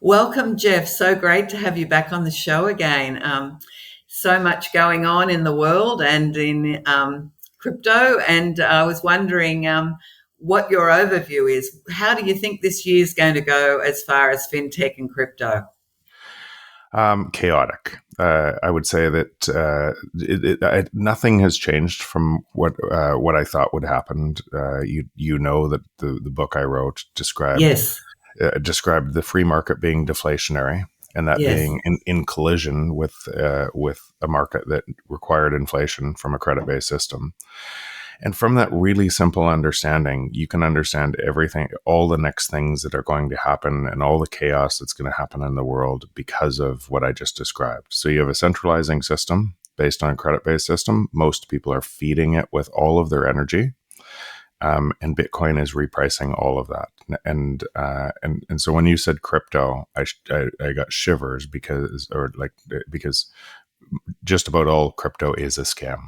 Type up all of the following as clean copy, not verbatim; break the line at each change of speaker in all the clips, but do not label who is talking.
Welcome, Jeff. So great to have you back on the show again. So much going on in the world and in crypto, and I was wondering what your overview is. How do you think this year is going to go as far as fintech and crypto?
Chaotic. I would say that nothing has changed from what I thought would happen. You know that the book I wrote
Yes,
described the free market being deflationary, and that
yes.
being in collision with a market that required inflation from a credit based system. And from that really simple understanding, you can understand everything, all the next things that are going to happen and all the chaos that's going to happen in the world because of what I just described. So you have a centralizing system based on a credit-based system. Most people are feeding it with all of their energy. And Bitcoin is repricing all of that. And so when you said crypto, I got shivers because just about all crypto is a scam.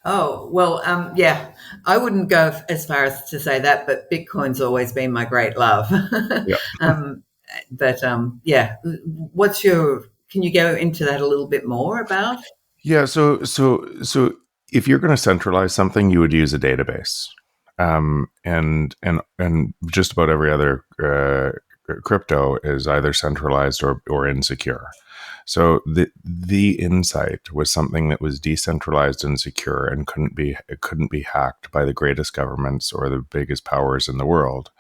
Oh, well, yeah, I wouldn't go as far as to say that, but Bitcoin's always been my great love.
Yeah.
um, yeah, can you go into that a little bit more about?
Yeah, so if you're going to centralize something, you would use a database, and just about every other crypto is either centralized or insecure. So the insight was something that was decentralized and secure and couldn't be hacked by the greatest governments or the biggest powers in the world,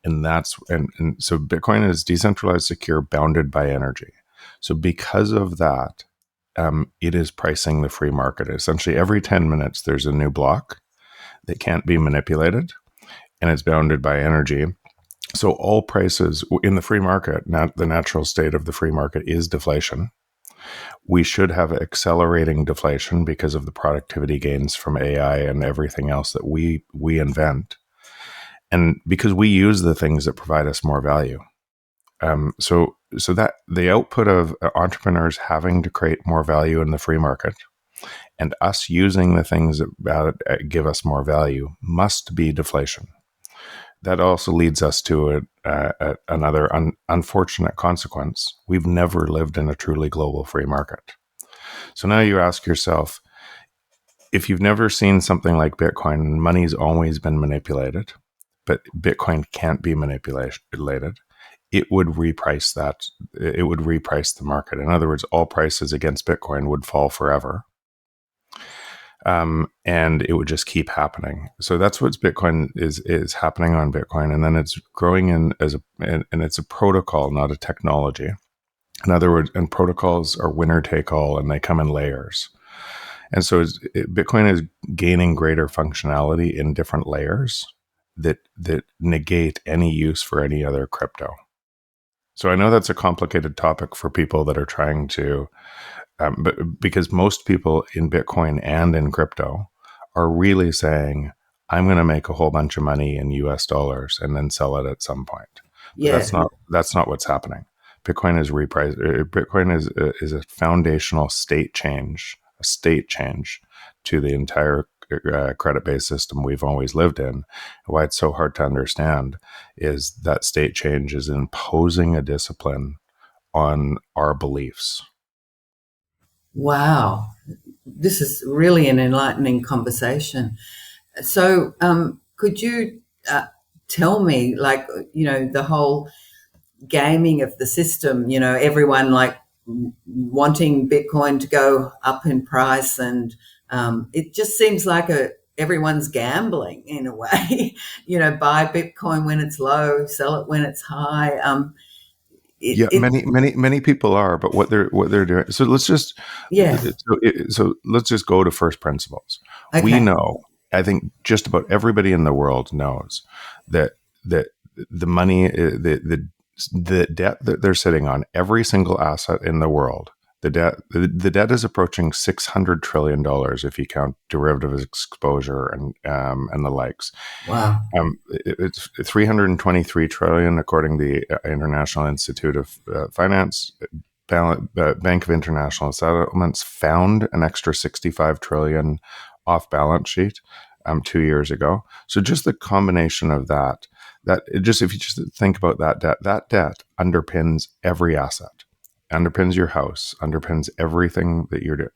and so Bitcoin is decentralized, secure, bounded by energy. So because of that, it is pricing the free market. Essentially, every 10 minutes, there's a new block that can't be manipulated, and it's bounded by energy. So all prices in the free market, the natural state of the free market is deflation. We should have accelerating deflation because of the productivity gains from AI and everything else that we invent, and because we use the things that provide us more value. So that the output of entrepreneurs having to create more value in the free market and us using the things that give us more value must be deflation. That also leads us to another unfortunate consequence. We've never lived in a truly global free market. So now you ask yourself, if you've never seen something like Bitcoin, money's always been manipulated, but Bitcoin can't be manipulated. It would reprice that. It would reprice the market. In other words, all prices against Bitcoin would fall forever. And it would just keep happening. So that's what Bitcoin is happening on Bitcoin. And then it's growing and it's a protocol, not a technology. In other words, and protocols are winner take all, and they come in layers. And so Bitcoin is gaining greater functionality in different layers that negate any use for any other crypto. So I know that's a complicated topic for people that are trying to, but because most people in Bitcoin and in crypto are really saying, I'm going to make a whole bunch of money in US dollars and then sell it at some point. But
Yeah.
that's not what's happening. Bitcoin is repriced. Bitcoin is a foundational state change to the entire credit-based system we've always lived in. Why it's so hard to understand is that state change is imposing a discipline on our beliefs.
Wow, this is really an enlightening conversation. So, could you tell me, like, the whole gaming of the system, everyone like wanting Bitcoin to go up in price, and it just seems like everyone's gambling in a way. Buy Bitcoin when it's low, sell it when it's high.
Yeah, many people are, but what they're doing. So let's just
Yeah.
so let's just go to first principles. We
Okay.
know, I think just about everybody in the world knows that the money, the debt that they're sitting on, every single asset in the world, the debt is approaching $600 trillion if you count derivative exposure and the likes.
Wow.
It's 323 trillion according to the International Institute of Finance. Bank of International Settlements found an extra 65 trillion off balance sheet 2 years ago. So just the combination of that If you just think about that debt underpins every asset, underpins your house, underpins everything that you're doing,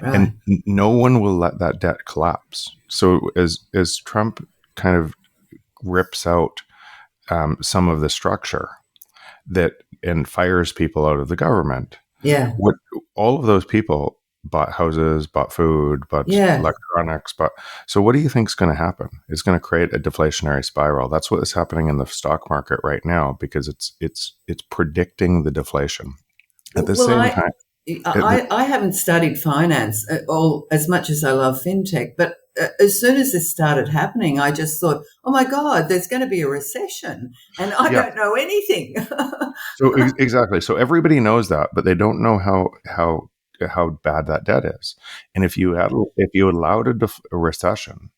Right.
and no one will let that debt collapse. So as Trump kind of rips out some of the structure that and fires people out of the government,
Yeah.
what all of those people bought houses, bought food, bought
Yeah.
electronics, but so what do you think is going to happen? It's going to create a deflationary spiral. That's what is happening in the stock market right now because it's predicting the deflation. At the
Well,
same time,
I haven't studied finance all as much as I love fintech, but as soon as this started happening, I just thought, oh my God, there's going to be a recession, and I
yeah.
don't know anything.
So exactly. So everybody knows that, but they don't know how bad that debt is. And if you allowed a recession,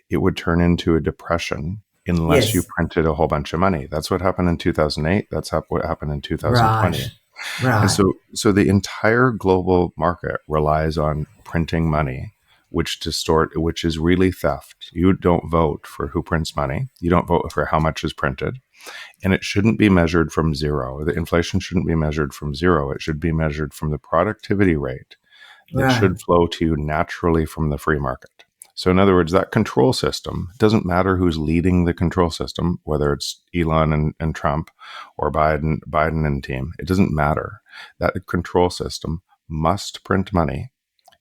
it would turn into a depression unless you
Yes.
printed a whole bunch of money. That's what happened in 2008. That's what happened in
Right.
2020. And
Right.
so the entire global market relies on printing money, which is really theft. You don't vote for who prints money. You don't vote for how much is printed. And it shouldn't be measured from zero. The inflation shouldn't be measured from zero. It should be measured from the productivity rate that
Right.
should flow to you naturally from the free market. So in other words, that control system, doesn't matter who's leading the control system, whether it's Elon and Trump or Biden and team, it doesn't matter. That control system must print money.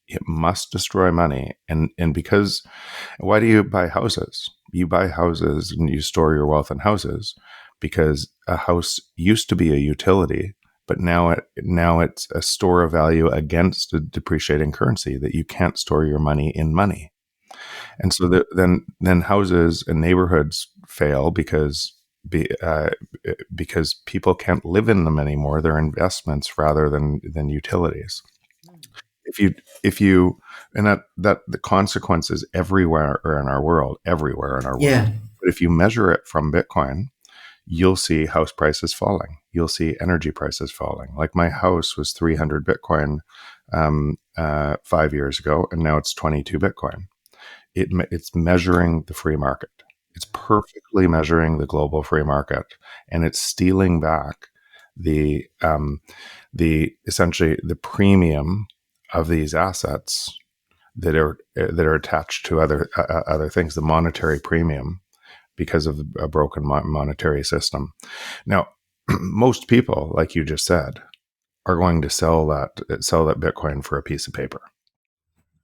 It must destroy money. And because why do you buy houses? You buy houses and you store your wealth in houses because a house used to be a utility, but now it's a store of value against a depreciating currency that you can't store your money in money. And so then houses and neighborhoods fail because people can't live in them anymore. They're investments rather than utilities. If you and that the consequences everywhere in our world.
Yeah.
But if you measure it from Bitcoin, you'll see house prices falling. You'll see energy prices falling. Like my house was 300 Bitcoin 5 years ago, and now it's 22 Bitcoin. It's measuring the free market. It's perfectly measuring the global free market, and it's stealing back the essentially the premium of these assets that are attached to other things, the monetary premium, because of a broken monetary system. Now, most people, like you just said, are going to sell that Bitcoin for a piece of paper.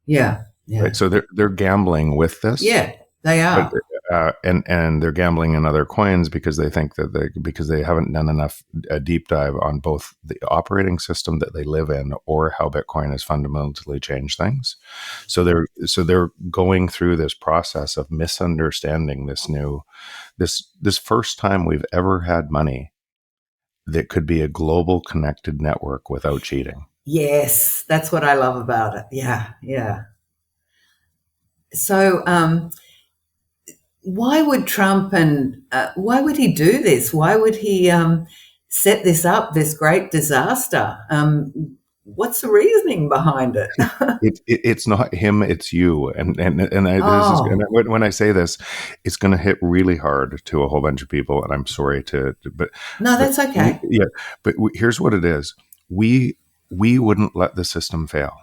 Yeah. Yeah.
Right? So they're gambling with this.
Yeah, they
But,
are.
and they're gambling in other coins because they think that because they haven't done enough a deep dive on both the operating system that they live in or how Bitcoin has fundamentally changed things. So they're going through this process of misunderstanding this first time we've ever had money that could be a global connected network without cheating.
Yes, that's what I love about it. Yeah. Yeah. So, why would Trump and why would he do this? Why would he set this up, this great disaster? What's the reasoning behind it?
It's not him, it's you,
Oh,
when I say this, it's going to hit really hard to a whole bunch of people, and I'm sorry
no,
but
that's okay.
yeah, but here's what it is: we wouldn't let the system fail.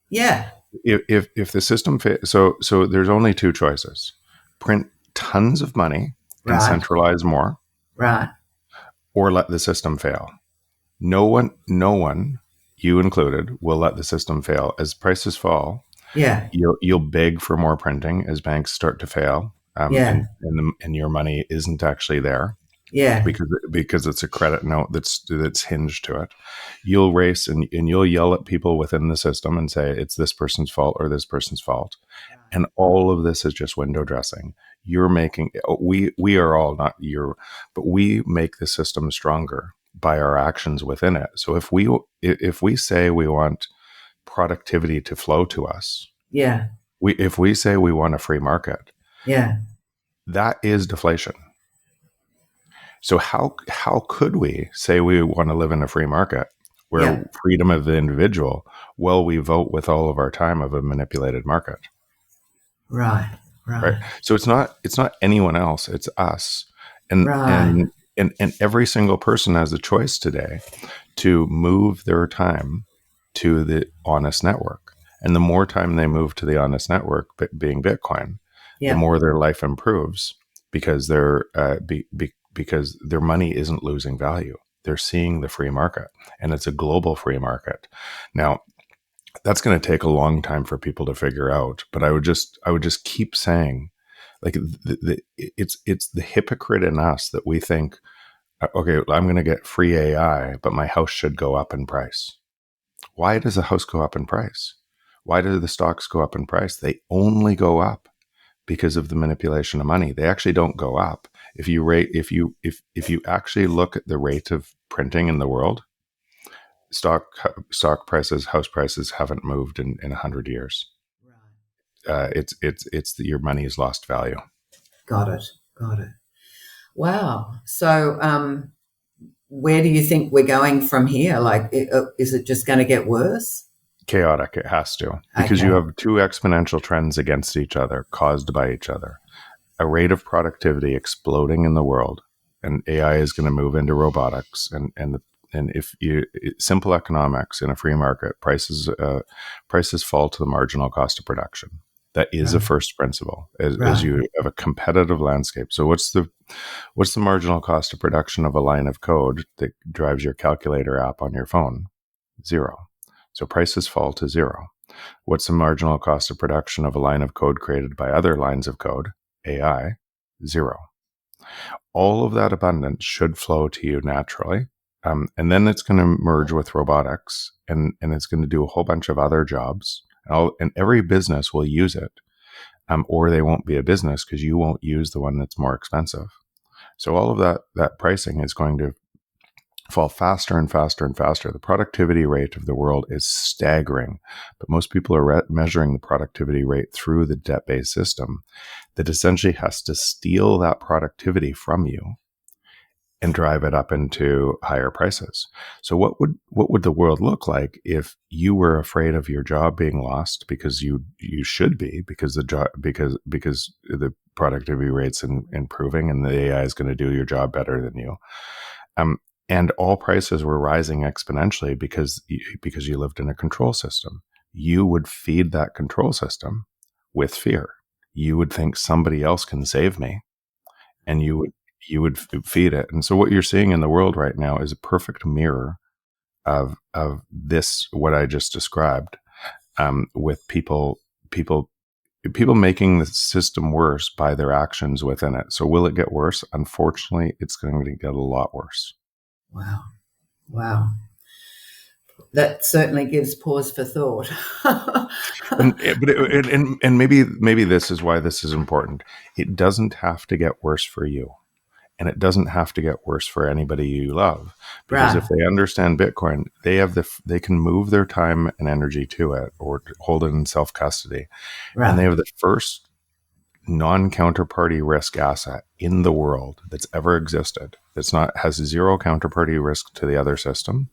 Yeah,
If the system so there's only two choices: print tons of money and
right,
centralize more,
right.
or let the system fail. No one, you included, will let the system fail. As prices fall,
Yeah,
you'll beg for more printing as banks start to fail,
yeah,
and your money isn't actually there
yeah,
because it's a credit note that's hinged to it. You'll race and you'll yell at people within the system and say it's this person's fault or this person's fault, and all of this is just window dressing. You're making we are all not you, but we make the system stronger by our actions within it. So if we say we want productivity to flow to us,
yeah,
if we say we want a free market,
yeah,
that is deflation. So how could we say we want to live in a free market
yeah.
where freedom of the individual, well, we vote with all of our time of a manipulated market,
Right,
right?
right.
So it's not anyone else, it's us. and
Right.
and and every single person has a choice today to move their time to the honest network. And the more time they move to the honest network, being Bitcoin, the
Yeah.
more their life improves because because their money isn't losing value. They're seeing the free market, and it's a global free market. Now, that's going to take a long time for people to figure out. But I would just keep saying, like, it's the hypocrite in us that we think, okay, I'm going to get free AI, but my house should go up in price. Why does a house go up in price? Why do the stocks go up in price? They only go up because of the manipulation of money. They actually don't go up. If you actually look at the rate of printing in the world, stock prices, house prices haven't moved in 100 years. Your money has lost value.
Got it. Got it. Wow. So, where do you think we're going from here? Like, is it just going to get worse?
Chaotic. It has to, because you
Okay.
have two exponential trends against each other, caused by each other. A rate of productivity exploding in the world, and AI is going to move into robotics. And if you simple economics in a free market, prices fall to the marginal cost of production. That is a
Right.
first principle. As
Right.
you have a competitive landscape. So what's the marginal cost of production of a line of code that drives your calculator app on your phone? Zero. So prices fall to zero. What's the marginal cost of production of a line of code created by other lines of code? AI, zero. All of that abundance should flow to you naturally. And then it's going to merge with robotics, and it's going to do a whole bunch of other jobs. And every business will use it, or they won't be a business because you won't use the one that's more expensive. So all of that pricing is going to fall faster and faster and faster. The productivity rate of the world is staggering, but most people are measuring the productivity rate through the debt-based system that essentially has to steal that productivity from you and drive it up into higher prices. So what would the world look like if you were afraid of your job being lost, because you should be, because the productivity rate's improving and the AI is going to do your job better than you. And all prices were rising exponentially because you lived in a control system. You would feed that control system with fear. You would think somebody else can save me, and you would feed it. And so what you're seeing in the world right now is a perfect mirror of this, what I just described, with people making the system worse by their actions within it. So will it get worse? Unfortunately, it's going to get a lot worse.
Wow. Wow. That certainly gives pause for thought.
And maybe this is why this is important. It doesn't have to get worse for you, and it doesn't have to get worse for anybody you love, because if
Right.
they understand Bitcoin, they can move their time and energy to it, or hold it in self custody, and they
Right.
have the first non-counterparty risk asset in the world that's ever existed. Has zero counterparty risk to the other system.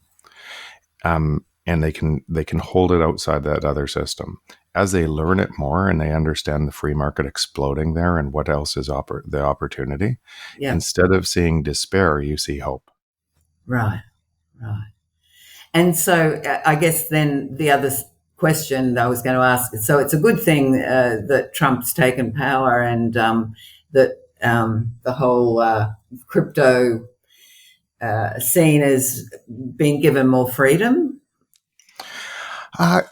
And they can hold it outside that other system. As they learn it more and they understand the free market exploding there and what else is the opportunity,
Yeah.
instead of seeing despair, you see hope.
Right. Right. And so, I guess then the other question that I was going to ask. So it's a good thing that Trump's taken power, and that the whole crypto scene has been given more freedom.
I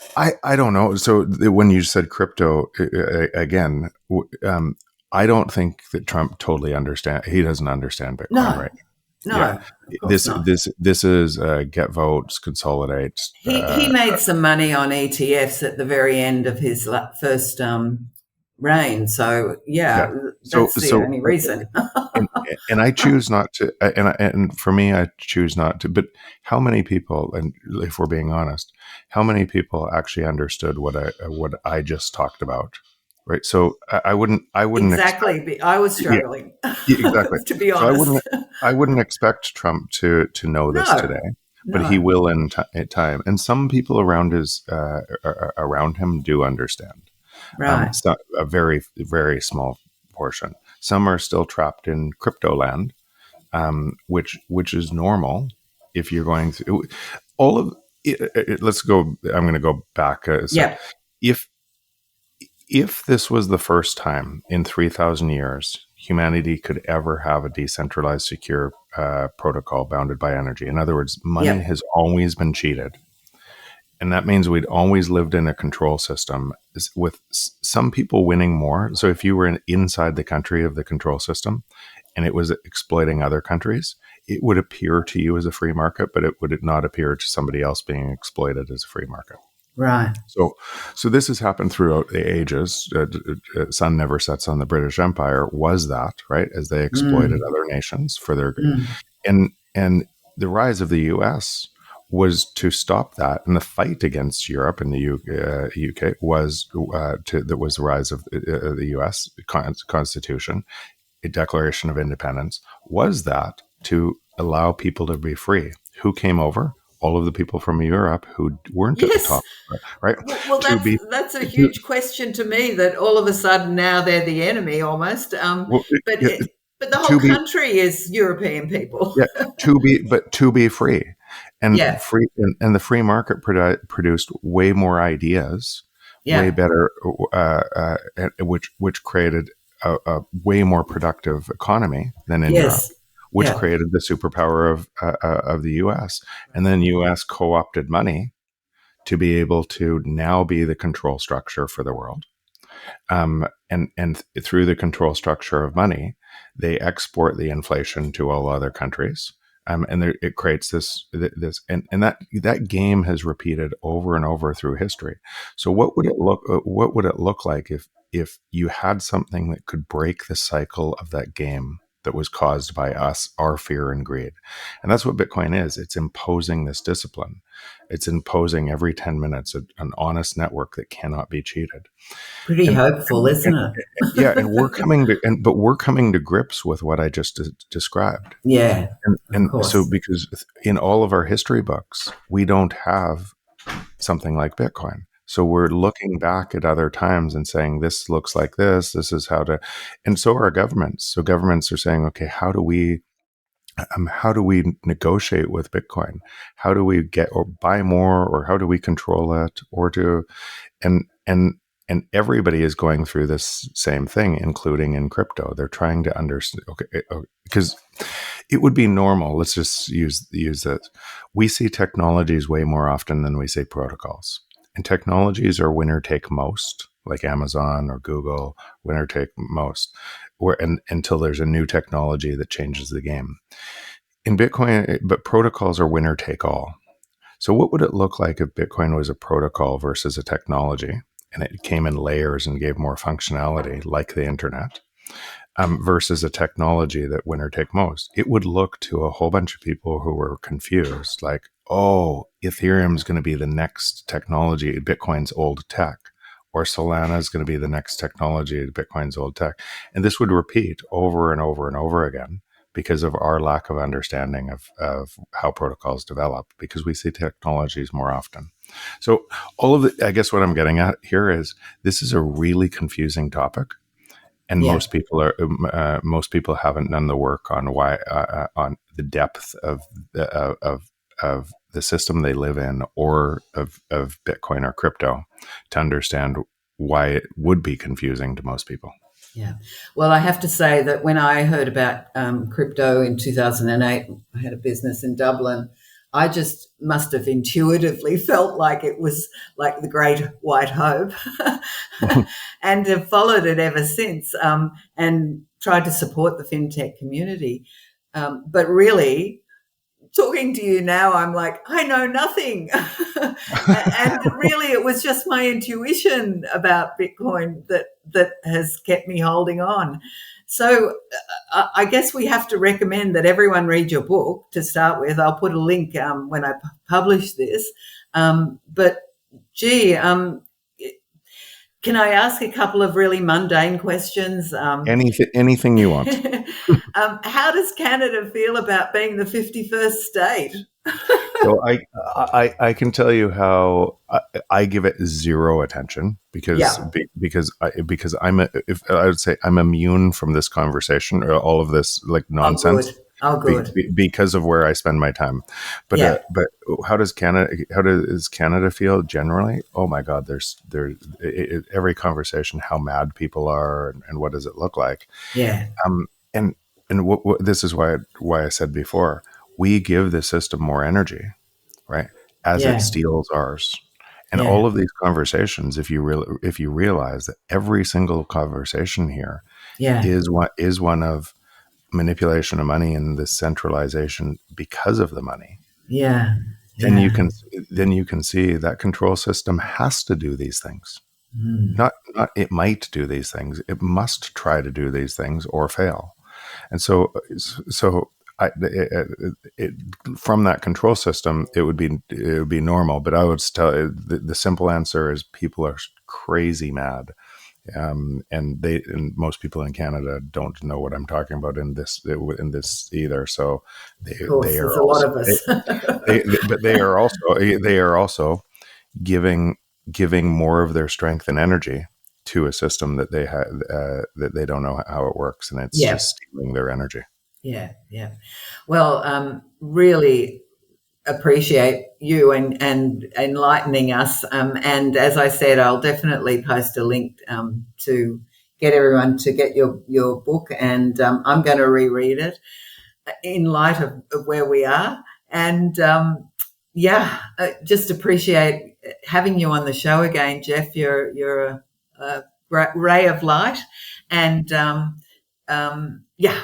don't know. So when you said crypto again, I don't think that Trump totally understand. He doesn't understand Bitcoin,
No,
right? Yeah.
no, of course not.
This is get votes, consolidate.
He made some money on ETFs at the very end of his first reign. So
Yeah.
yeah,
So
that's the only reason.
and and I choose not to. And for me, I choose not to. But how many people, and if we're being honest, how many people actually understood what I just talked about, right? So I wouldn't expect.
Exactly. I was
Yeah,
struggling,
exactly.
to be
So
honest.
I wouldn't expect Trump to know this
No,
today, but he
no.
will in time. And some people around him do understand.
Right.
So a very, very small portion. Some are still trapped in crypto land, which is normal if you're going through all of it. Let's go. I'm going to go back.
Yeah.
If this was the first time in 3,000 years humanity could ever have a decentralized, secure protocol bounded by energy, in other words, money
Yeah.
has always been cheated. And that means we'd always lived in a control system with some people winning more. So if you were inside the country of the control system and it was exploiting other countries, it would appear to you as a free market, but it would not appear to somebody else being exploited as a free market.
Right.
So this has happened throughout the ages. Sun never sets on the British Empire was that, right? As they exploited other nations for their and the rise of the U.S. was to stop that, and the fight against Europe and the UK was that was the rise of the U.S. Constitution, a Declaration of Independence, was that to allow people to be free. Who came over? All of the people from Europe who weren't at the top, right?
Well, that's a huge question to me. That all of a sudden now they're the enemy almost. But the whole country is European people.
to be free, and
free,
and the free market produced way more ideas, way better, which created a way more productive economy than in Europe, which created the superpower of the U.S. And then U.S. co-opted money to be able to now be the control structure for the world. And through the control structure of money, they export the inflation to all other countries. And it creates this and that game has repeated over and over through history. So what would it look like if you had something that could break the cycle of that game that was caused by us, our fear and greed? And that's what Bitcoin is. It's imposing this discipline. It's imposing every 10 minutes an honest network that cannot be cheated.
Pretty hopeful, isn't it?
Yeah, and we're coming to grips with what I just described.
Yeah,
and so because in all of our history books, we don't have something like Bitcoin. So we're looking back at other times and saying, this looks like this is how to, and so are governments. So governments are saying, okay, how do we negotiate with Bitcoin? How do we get or buy more, or how do we control it, or do, and everybody is going through this same thing, including in crypto. They're trying to understand, because it would be normal. Let's just use this. We see technologies way more often than we see protocols. And technologies are winner take most, like Amazon or Google, winner take most, until there's a new technology that changes the game. In Bitcoin, but protocols are winner take all. So what would it look like if Bitcoin was a protocol versus a technology, and it came in layers and gave more functionality like the internet, versus a technology that winner take most? It would look to a whole bunch of people who were confused, like, oh, Ethereum is going to be the next technology, Bitcoin's old tech, or Solana is going to be the next technology, Bitcoin's old tech. And this would repeat over and over and over again because of our lack of understanding of how protocols develop, because we see technologies more often. So all of I guess what I'm getting at here is this is a really confusing topic. And most people haven't done the work on why, on the depth of the system they live in, or of Bitcoin or crypto, to understand why it would be confusing to most people.
Yeah. Well, I have to say that when I heard about crypto in 2008, I had a business in Dublin. I just must have intuitively felt like it was like the great white hope and have followed it ever since, and tried to support the fintech community. But really, talking to you now, I'm like, I know nothing. And really, it was just my intuition about Bitcoin that has kept me holding on. So I guess we have to recommend that everyone read your book to start with. I'll put a link when I publish this. But gee, can I ask a couple of really mundane questions?
Anything you want.
How does Canada feel about being the 51st state?
So I can tell you how I give it zero attention
Yeah.
because if I would say I'm immune from this conversation or all of this like
Oh, good.
nonsense
Oh, good.
because of where I spend my time.
Yeah.
But how does Canada feel generally? Oh my God, every conversation how mad people are and what does it look like?
Yeah.
Um, and what this is why I said before, we give the system more energy, right? As it
Yeah.
steals ours. And
Yeah.
all of these conversations, if you realize that every single conversation here
Yeah.
is one of manipulation of money and the centralization because of the money,
Yeah.
then
Yeah.
you can see that control system has to do these things.
Mm.
Not it might do these things. It must try to do these things or fail. And so from that control system, it would be normal. But I would tell the simple answer is people are crazy mad, and most people in Canada don't know what I'm talking about in this either. So
Of course,
they
there's
are
a lot
also
of us.
but they are also giving more of their strength and energy to a system that that they don't know how it works, and it's
Yeah.
just stealing their energy.
Yeah. Yeah. Well, really appreciate you and enlightening us. And as I said, I'll definitely post a link to get everyone to get your book, and I'm going to reread it in light of where we are. And just appreciate having you on the show again, Jeff. You're a ray of light, and yeah.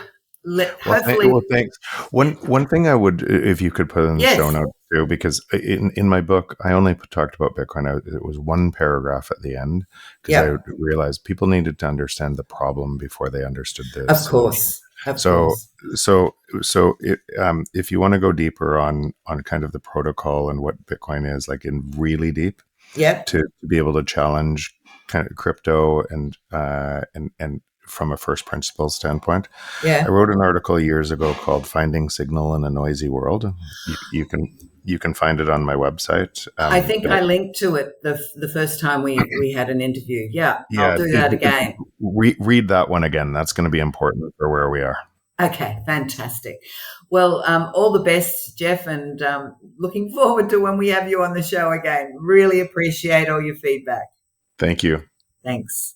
Hopefully,
Well, thanks. One thing I would, if you could put in the show
yes,
notes too, because in my book I only talked about Bitcoin. It was one paragraph at the end because I
yeah,
realized people needed to understand the problem before they understood the
of
solution.
course, of
So
course,
if you want to go deeper on kind of the protocol and what Bitcoin is, like in really deep,
yep,
to be able to challenge kind of crypto and from a first principles standpoint. I
yeah.
wrote an article years ago called "Finding Signal in a Noisy World." You can find it on my website.
I think
But
I linked to it the first time we had an interview. Yeah, I'll
yeah,
do that again.
read that one again. That's going to be important for where we are.
Okay, fantastic. Well, all the best, Jeff, and looking forward to when we have you on the show again. Really appreciate all your feedback.
Thank you.
Thanks.